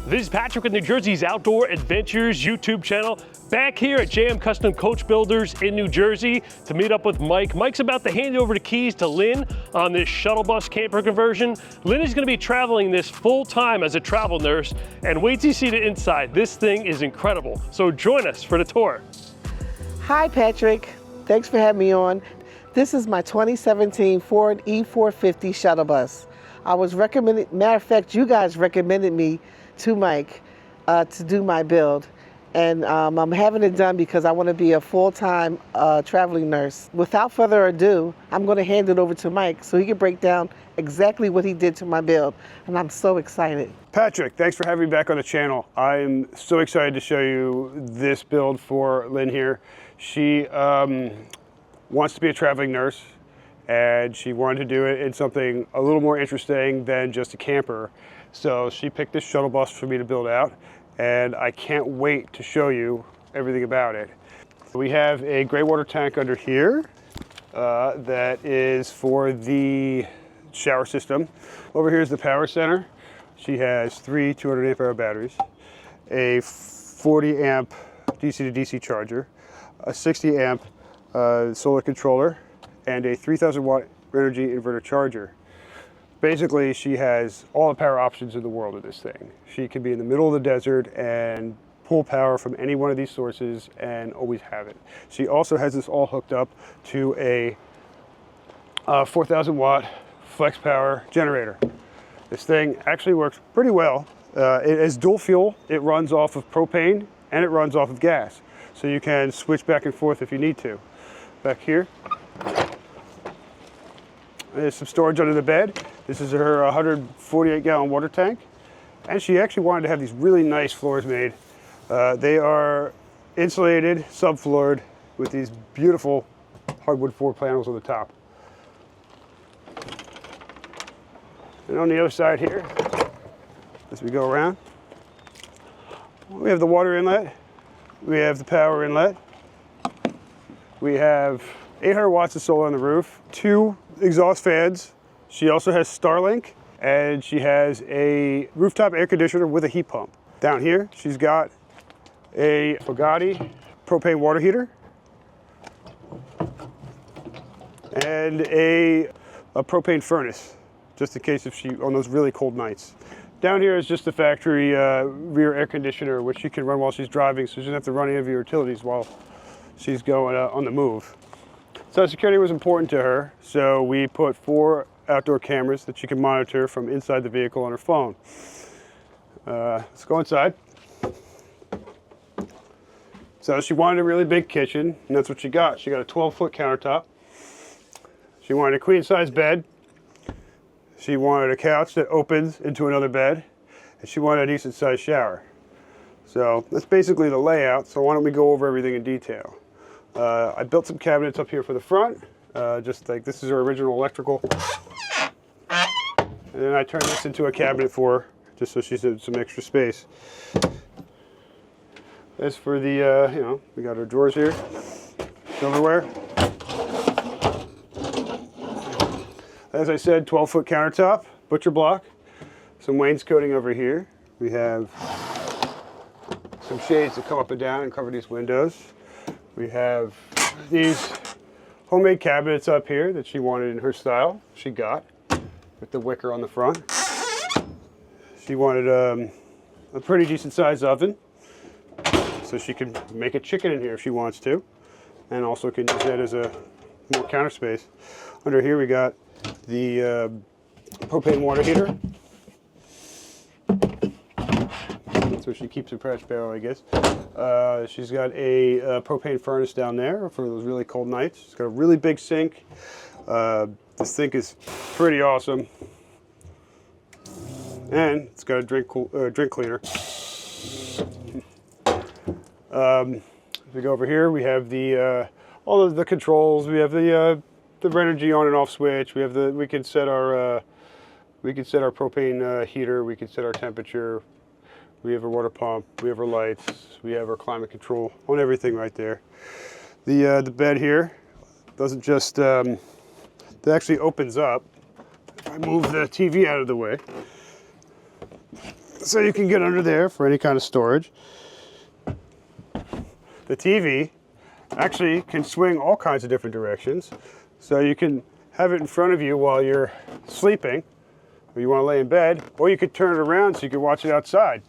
This is Patrick with New Jersey's Outdoor Adventures YouTube channel, back here at JM Custom Coach Builders in New Jersey to meet up with Mike. Mike's about to hand over the keys to Lynn on this shuttle bus camper conversion. Lynn is gonna be traveling this full time as a travel nurse, and wait till you see the inside. This thing is incredible. So join us for the tour. Hi Patrick, thanks for having me on. This is my 2017 Ford E450 shuttle bus. I was recommended, matter of fact, you guys recommended me to Mike to do my build, and I'm having it done because I want to be a full-time traveling nurse. Without further ado, I'm going to hand it over to Mike so he can break down exactly what he did to my build, and I'm so excited. Patrick, thanks for having me back on the channel. I'm so excited to show you this build for Lynn here. She wants to be a traveling nurse, and she wanted to do it in something a little more interesting than just a camper. So she picked this shuttle bus for me to build out, and I can't wait to show you everything about it. We have a gray water tank under here that is for the shower system. Over here is the power center. She has 3 200 amp hour batteries, a 40 amp DC to DC charger, a 60 amp solar controller, and a 3000 watt energy inverter charger. Basically, she has all the power options in the world of this thing. She can be in the middle of the desert and pull power from any one of these sources and always have it. She also has this all hooked up to a 4000 watt flex power generator. This thing actually works pretty well. It is dual fuel. It runs off of propane and it runs off of gas. So you can switch back and forth if you need to. Back here, there's some storage under the bed. This is her 148 gallon water tank. And she actually wanted to have these really nice floors made. They are insulated, subfloored, with these beautiful hardwood floor panels on the top. And on the other side here, as we go around, we have the water inlet. We have the power inlet. We have 800 watts of solar on the roof, 2 exhaust fans. She also has Starlink, and she has a rooftop air conditioner with a heat pump. Down here, she's got a Bugatti propane water heater and a propane furnace, just in case if she, on those really cold nights. Down here is just the factory rear air conditioner, which she can run while she's driving, so she doesn't have to run any of your utilities while she's going on the move. So security was important to her, so we put 4 outdoor cameras that she can monitor from inside the vehicle on her phone. Let's go inside. So she wanted a really big kitchen, and that's what she got. She got a 12-foot countertop. She wanted a queen-size bed. She wanted a couch that opens into another bed, and she wanted a decent-sized shower. So that's basically the layout, so why don't we go over everything in detail. I built some cabinets up here for the front, just like this is her original electrical. And then I turned this into a cabinet for her, just so she's in some extra space. As for the, you know, we got our drawers here, silverware. As I said, 12-foot countertop, butcher block, some wainscoting over here. We have some shades that come up and down and cover these windows. We have these homemade cabinets up here that she wanted in her style. She got with the wicker on the front. She wanted a pretty decent sized oven, so she can make a chicken in here if she wants to, and also can use that as a more counter space. Under here we got the propane water heater. So she keeps her fresh barrel, I guess. She's got a propane furnace down there for those really cold nights. She's got a really big sink. This sink is pretty awesome. And it's got a drink cleaner. If we go over here, we have the all of the controls. We have the energy on and off switch. We have we can set our propane heater. We can set our temperature. We have our water pump. We have our lights. We have our climate control on everything right there. The bed here doesn't just it actually opens up. If I move the TV out of the way, So you can get under there for any kind of storage. The TV actually can swing all kinds of different directions. So you can have it in front of you while you're sleeping, or you want to lay in bed, or you could turn it around so you can watch it outside.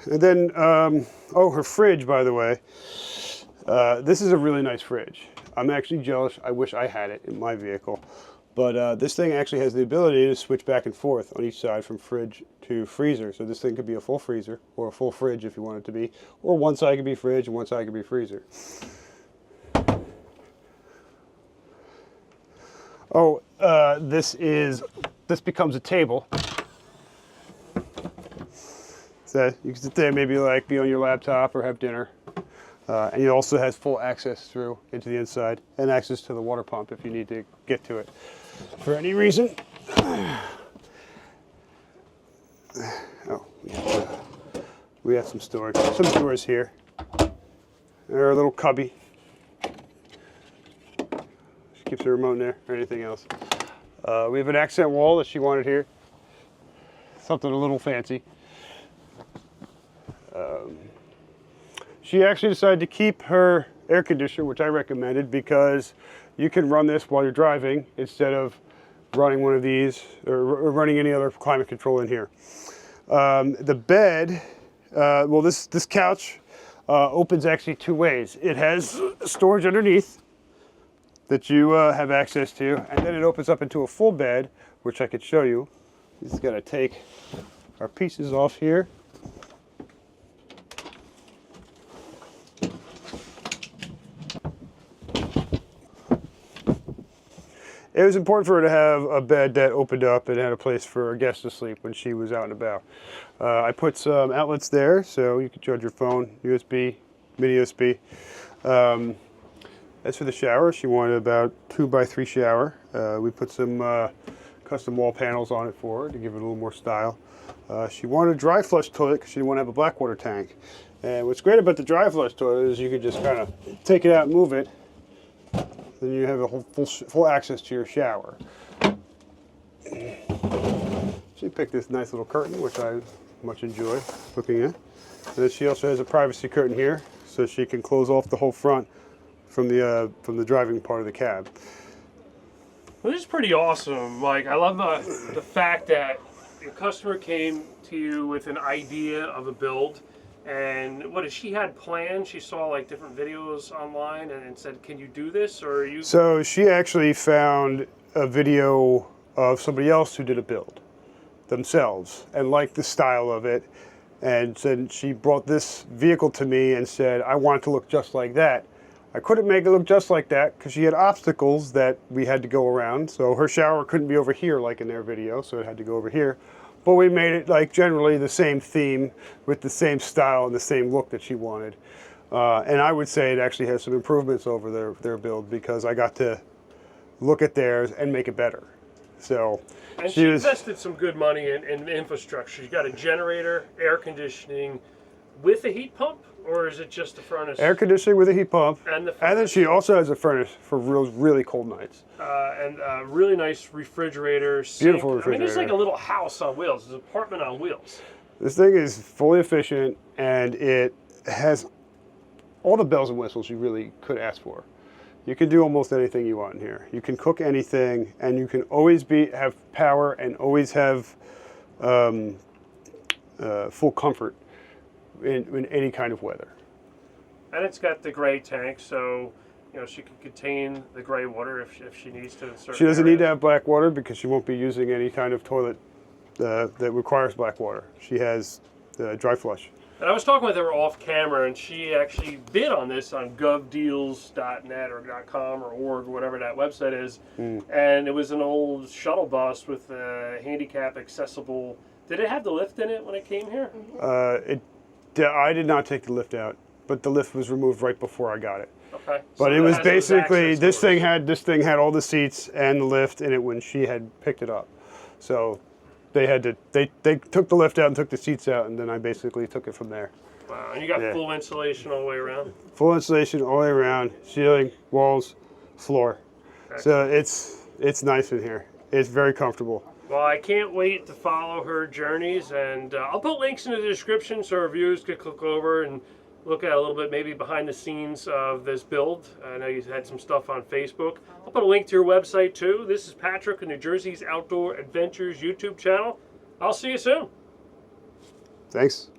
And then, oh, her fridge, by the way. This is a really nice fridge. I'm actually jealous. I wish I had it in my vehicle. But this thing actually has the ability to switch back and forth on each side from fridge to freezer. So this thing could be a full freezer or a full fridge if you want it to be. Or one side could be fridge and one side could be freezer. Oh, this becomes a table. So you can sit there, maybe like be on your laptop or have dinner. And it also has full access through into the inside and access to the water pump if you need to get to it for any reason. Oh, we have some storage. Some drawers here. Or a little cubby. She keeps the remote in there or anything else. We have an accent wall that she wanted here. Something a little fancy. She actually decided to keep her air conditioner, which I recommended, because you can run this while you're driving instead of running one of these or running any other climate control in here. The bed, well, this couch opens actually two ways. It has storage underneath that you have access to, and then it opens up into a full bed, which I could show you. Just got to take our pieces off here. It was important for her to have a bed that opened up and had a place for a guest to sleep when she was out and about. I put some outlets there so you can charge your phone, USB, mini USB. As for the shower, she wanted about 2x3 shower. We put some custom wall panels on it for her to give it a little more style. She wanted a dry flush toilet because she didn't want to have a black water tank. And what's great about the dry flush toilet is you can just kind of take it out and move it. Then you have a whole full access to your shower. She picked this nice little curtain, which I much enjoy looking at. And then she also has a privacy curtain here, so she can close off the whole front from the driving part of the cab. Well, this is pretty awesome. Like, I love the fact that your customer came to you with an idea of a build. And what, she had planned? She saw like different videos online and said, "Can you do this?" Or are you? So she actually found a video of somebody else who did a build themselves and liked the style of it, and said she brought this vehicle to me and said, "I want it to look just like that." I couldn't make it look just like that because she had obstacles that we had to go around. So her shower couldn't be over here like in their video, so it had to go over here. But we made it like generally the same theme with the same style and the same look that she wanted. And I would say it actually has some improvements over their build because I got to look at theirs and make it better. So and she invested some good money in infrastructure. You got a generator, air conditioning with a heat pump, or is it just a furnace? Air conditioning with a heat pump. And then she also has a furnace for really cold nights. And a really nice refrigerator. Sink. Beautiful refrigerator. I mean, it's like a little house on wheels. It's an apartment on wheels. This thing is fully efficient, and it has all the bells and whistles you really could ask for. You can do almost anything you want in here. You can cook anything, and you can always have power and always have full comfort in any kind of weather. And it's got the gray tank, so you know she can contain the gray water if she needs to. She doesn't need to have black water because she won't be using any kind of toilet that requires black water. She has dry flush. And I was talking with her off camera, and she actually bid on this on govdeals.net or .com or .org, whatever that website is. And it was an old shuttle bus with a handicap accessible. Did it have the lift in it when it came here? I did not take the lift out, but the lift was removed right before I got it. Okay. But so it was basically this thing doors. had all the seats and the lift in it when she had picked it up. So they took the lift out and took the seats out, and then I basically took it from there. Wow, and you got full insulation all the way around? Full insulation all the way around, ceiling, walls, floor. So it's nice in here. It's very comfortable. Well, I can't wait to follow her journeys, and I'll put links in the description so our viewers could click over and look at a little bit maybe behind the scenes of this build. I know you had some stuff on Facebook. I'll put a link to your website too. This is Patrick in New Jersey's Outdoor Adventures YouTube channel. I'll see you soon. Thanks.